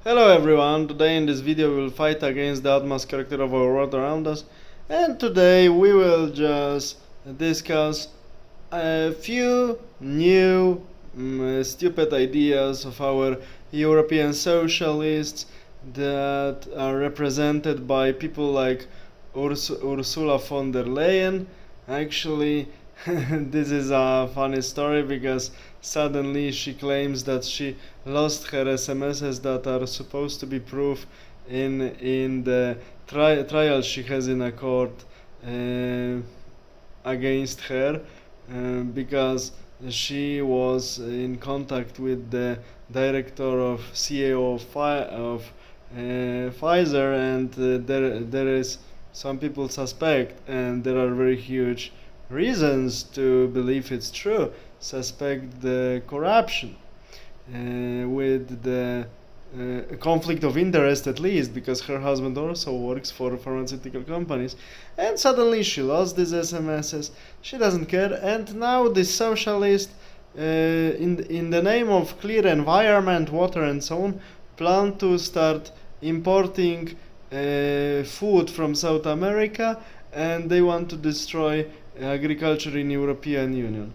Hello everyone, today in this video we will fight against the utmost character of our world around us, and today we will just discuss a few new stupid ideas of our European socialists that are represented by people like Ursula von der Leyen. Actually, this is a funny story because suddenly she claims that she lost her SMSs that are supposed to be proof in the trial she has in a court against her because she was in contact with the director of CEO of Pfizer, and there is some people suspect, and there are very huge reasons to believe it's true, suspect the corruption with the conflict of interest, at least because her husband also works for pharmaceutical companies, and suddenly she lost these SMSs. She doesn't care, and now the socialist in the name of clear environment, water and so on, plan to start importing food from South America, and they want to destroy agriculture in European Union.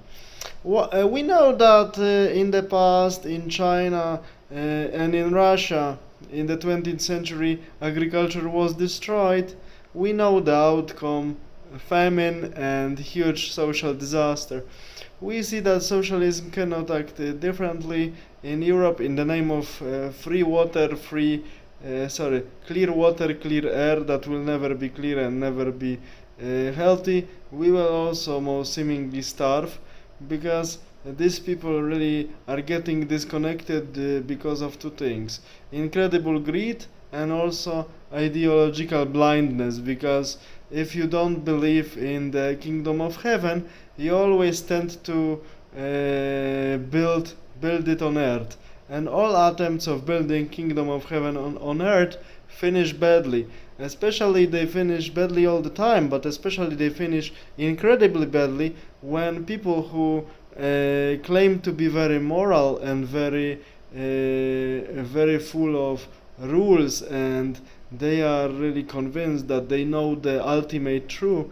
We know that in the past, in China and in Russia, in the 20th century, agriculture was destroyed. We know the outcome: famine and huge social disaster. We see that socialism cannot act differently in Europe in the name of free water, clear water, clear air that will never be clear and never be healthy. We will also most seemingly starve because these people really are getting disconnected because of two things: incredible greed and also ideological blindness. Because if you don't believe in the kingdom of heaven, you always tend to build it on earth, and all attempts of building kingdom of heaven on earth finish badly. Especially they finish badly all the time, but especially they finish incredibly badly when people who claim to be very moral and very full of rules, and they are really convinced that they know the ultimate truth,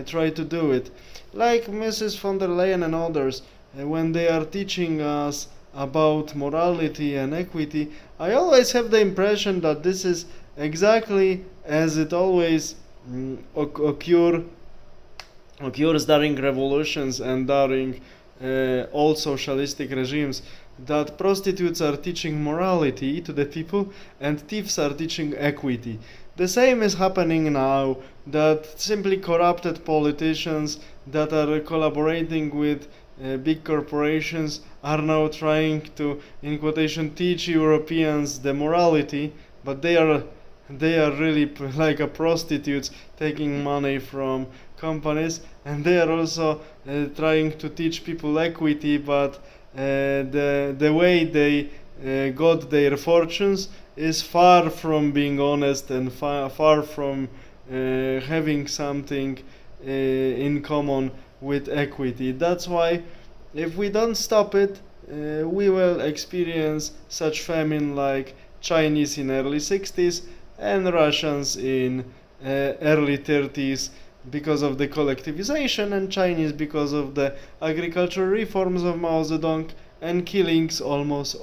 try to do it. Like Mrs. von der Leyen and others, when they are teaching us about morality and equity, I always have the impression that this is exactly as it always occurs during revolutions and during all socialistic regimes, that prostitutes are teaching morality to the people and thieves are teaching equity. The same is happening now, that simply corrupted politicians that are collaborating with big corporations are now trying to, in quotation, teach Europeans the morality, but they are really like a prostitutes taking money from companies, and they are also trying to teach people equity, but the way they got their fortunes is far from being honest and far from having something in common with equity. That's why if we don't stop it, we will experience such famine like Chinese in early 60s and Russians in early 30s because of the collectivization, and Chinese because of the agricultural reforms of Mao Zedong, and killing almost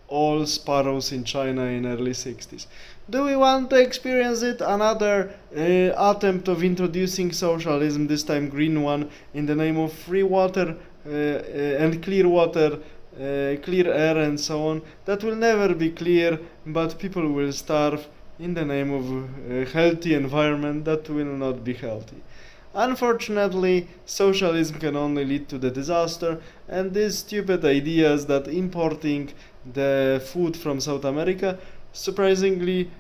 all sparrows in China in early 60s. Do we want to experience it? Another attempt of introducing socialism, this time green one, in the name of free water and clear water, clear air and so on. That will never be clear, but people will starve in the name of a healthy environment that will not be healthy. Unfortunately, socialism can only lead to the disaster, and these stupid ideas that importing the food from South America, surprisingly,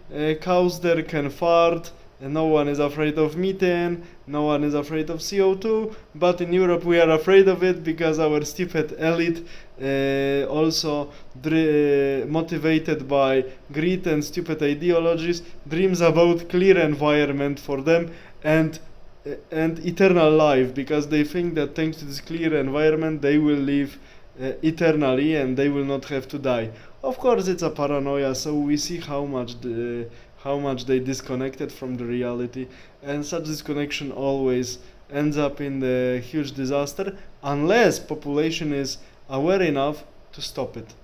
cows there can fart, and no one is afraid of methane, no one is afraid of CO2, but in Europe we are afraid of it because our stupid elite, also motivated by greed and stupid ideologies, dreams about clear environment for them and eternal life, because they think that thanks to this clear environment they will live eternally and they will not have to die. Of course, it's a paranoia, so we see how much they disconnected from the reality, and such disconnection always ends up in the huge disaster unless population is aware enough to stop it.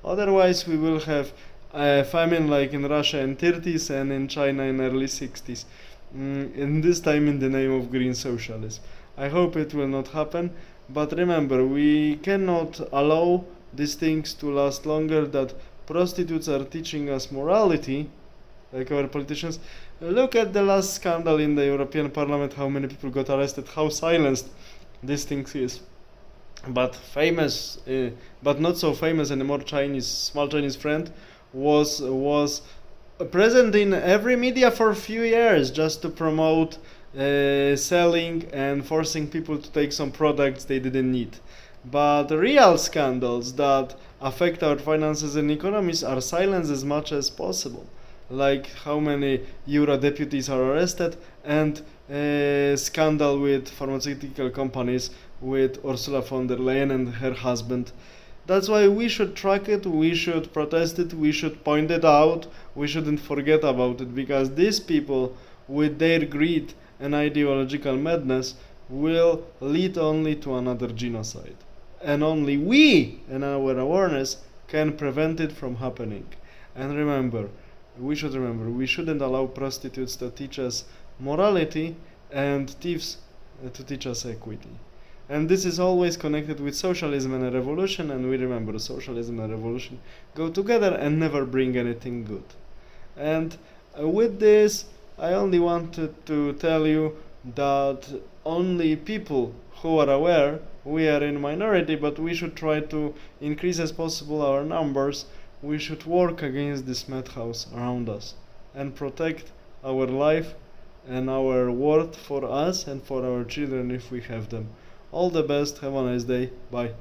Otherwise, we will have a famine like in Russia in 30s and in China in early 60s. And this time in the name of green socialism. I hope it will not happen, but remember, we cannot allow these things to last longer, that prostitutes are teaching us morality, like our politicians. Look at the last scandal in the European Parliament, how many people got arrested, how silenced this thing is. But famous, but not so famous anymore, small Chinese friend was present in every media for a few years just to promote selling and forcing people to take some products they didn't need. But real scandals that affect our finances and economies are silenced as much as possible, like how many Euro deputies are arrested, and scandal with pharmaceutical companies with Ursula von der Leyen and her husband. That's why we should track it, we should protest it, we should point it out, we shouldn't forget about it, because these people, with their greed and ideological madness, will lead only to another genocide. And only we, and our awareness, can prevent it from happening. And remember, we shouldn't allow prostitutes to teach us morality and thieves to teach us equity. And this is always connected with socialism and a revolution, and we remember socialism and revolution go together and never bring anything good. And with this, I only wanted to tell you that only people who are aware, we are in minority, but we should try to increase as possible our numbers. We should work against this madhouse around us and protect our life and our worth for us and for our children if we have them. All the best, have a nice day, bye.